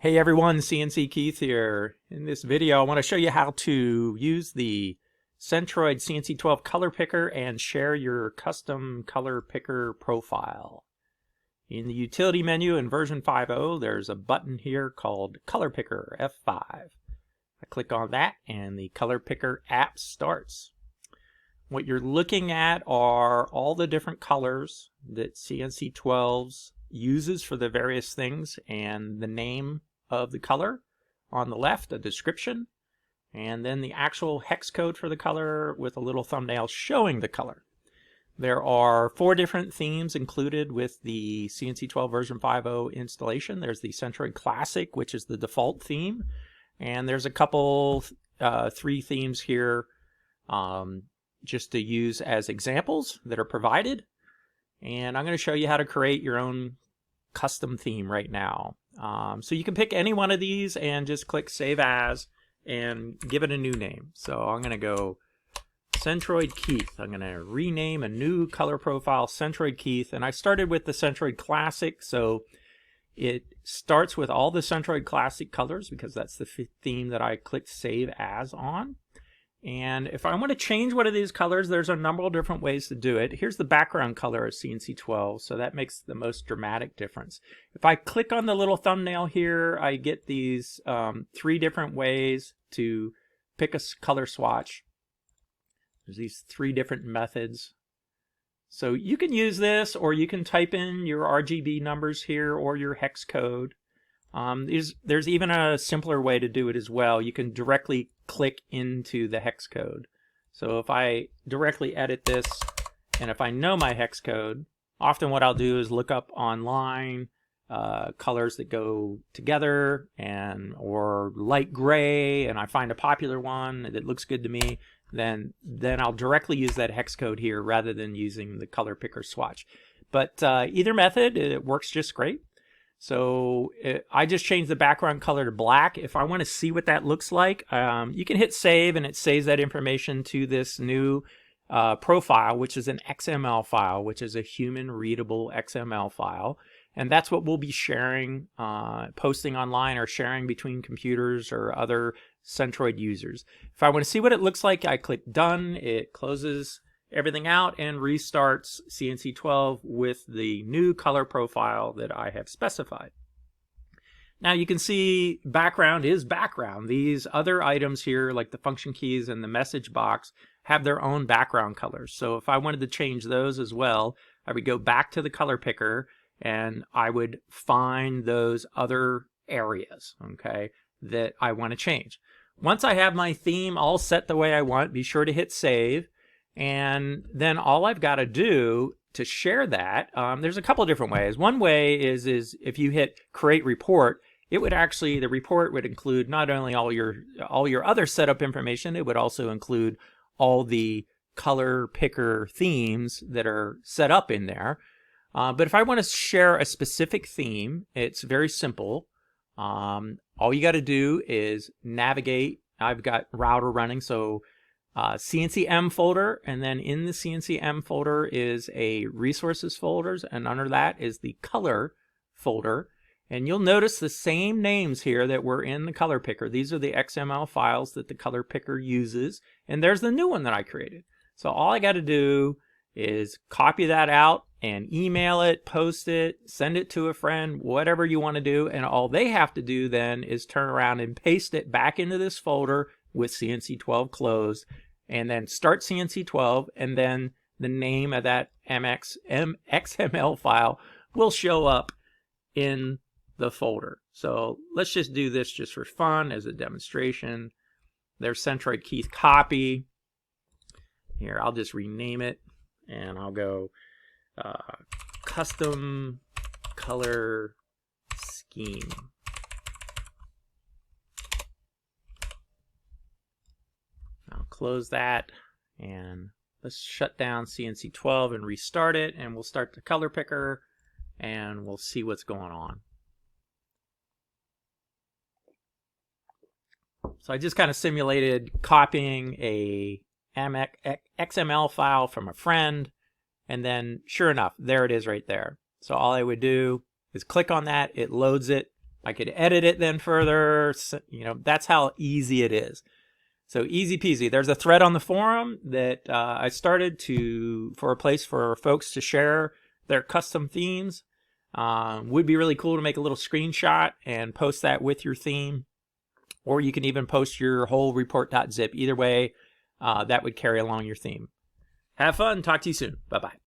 Hey everyone, CNC Keith here. In this video I want to show you how to use the Centroid CNC12 Color Picker and share your custom color picker profile. In the utility menu in version 5.0 there's a button here called Color Picker F5. I click on that and the Color Picker app starts. What you're looking at are all the different colors that CNC12 uses for the various things and the name of the color on the left, a description, and then the actual hex code for the color with a little thumbnail showing the color. There are 4 different themes included with the CNC12 version 5.0 installation. There's the Centroid Classic, which is the default theme, and there's a couple 3 themes here just to use as examples that are provided, and I'm going to show you how to create your own custom theme right now. So you can pick any one of these and just click Save As and give it a new name. So I'm going to go Centroid Keith. I'm going to rename a new color profile Centroid Keith, and I started with the Centroid Classic, so it starts with all the Centroid Classic colors because that's the theme that I clicked Save As on. And if I want to change one of these colors, there's a number of different ways to do it. Here's the background color of CNC12, so that makes the most dramatic difference. If I click on the little thumbnail here, I get these 3 different ways to pick a color swatch. There's these 3 different methods. So you can use this, or you can type in your RGB numbers here or your hex code. There's even a simpler way to do it as well. You can directly click into the hex code. So if I directly edit this, and if I know my hex code, often what I'll do is look up online colors that go together or light gray, and I find a popular one that looks good to me, then I'll directly use that hex code here rather than using the color picker swatch. But either method, it works just great. So I just changed the background color to black. If I want to see what that looks like, you can hit save and it saves that information to this new profile, which is an XML file, which is a human readable XML file. And that's what we'll be sharing, posting online or sharing between computers or other Centroid users. If I want to see what it looks like, I click done. It closes everything out and restarts CNC12 with the new color profile that I have specified. Now you can see background is background. These other items here, like the function keys and the message box, have their own background colors. So if I wanted to change those as well, I would go back to the color picker and I would find those other areas, okay, that I want to change. Once I have my theme all set the way I want, be sure to hit save. And then all I've got to do to share that, there's a couple of different ways. One way is if you hit create report, it would actually, the report would include not only all your other setup information, it would also include all the color picker themes that are set up in there. But if I want to share a specific theme, it's very simple. All you got to do is navigate. I've got router running, so CNCM folder, and then in the CNCM folder is a resources folders, and under that is the color folder. And you'll notice the same names here that were in the color picker. These are the XML files that the color picker uses, and there's the new one that I created. So all I got to do is copy that out and email it, post it, send it to a friend, whatever you want to do, and all they have to do then is turn around and paste it back into this folder with CNC12 closed, and then start CNC12, and then the name of that XML file will show up in the folder. So let's just do this just for fun as a demonstration. There's Centroid Keith copy. Here, I'll just rename it, and I'll go custom color scheme. I'll close that, and let's shut down CNC12 and restart it, and we'll start the color picker and we'll see what's going on. So I just kind of simulated copying a XML file from a friend, and then sure enough, there it is right there. So all I would do is click on that, it loads it, I could edit it then further. So, you know, that's how easy it is. So easy peasy. There's a thread on the forum that I started for a place for folks to share their custom themes. Would be really cool to make a little screenshot and post that with your theme. Or you can even post your whole report.zip. Either way, that would carry along your theme. Have fun. Talk to you soon. Bye-bye.